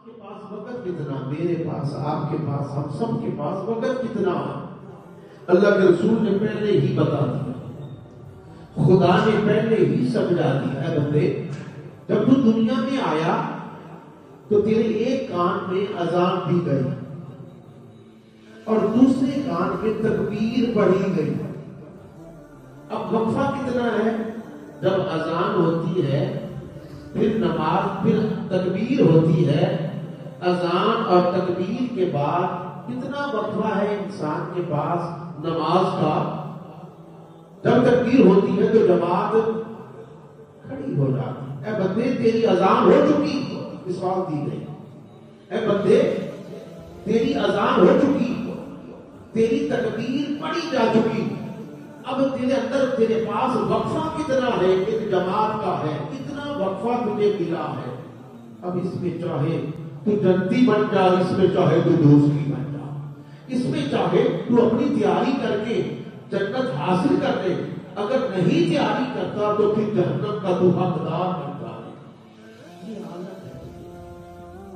کے پاس وقت کتنا، میرے پاس، آپ کے پاس، ہم سب کے پاس وقت کتنا؟ اللہ کے رسول نے پہلے ہی بتا دیا، خدا نے پہلے ہی سمجھا دیا ہے بندے، جب تو دنیا میں آیا تو تیرے ایک کان میں اذان دی گئی اور دوسرے کان میں تکبیر پڑھی گئی۔ اب وقفہ کتنا ہے؟ جب اذان ہوتی ہے، پھر نماز، پھر تکبیر ہوتی ہے، اذان اور تکبیر کے بعد کتنا وقفہ ہے انسان کے پاس نماز کا؟ جب تکبیر ہوتی ہے تو جماعت کھڑی ہو جاتی۔ اے بندے تیری اذان ہو چکی، مثال دی گئی، اے بندے تیری اذان ہو چکی، تیری تکبیر پڑھی جا چکی، اب تیرے اندر، تیرے پاس وقفہ کتنا ہے؟ ایک جماعت کا ہے، کتنا وقفہ تجھے ملا ہے؟ اب اس میں چاہے تو جنتی بن جا، اس میں چاہے تو دوستی بن جا، اس میں چاہے تو اپنی تیاری کر کے جنت حاصل کر دے، اگر نہیں تیاری کرتا تو پھر جہنم کا تو حقدار بن جائے۔ یہ حالت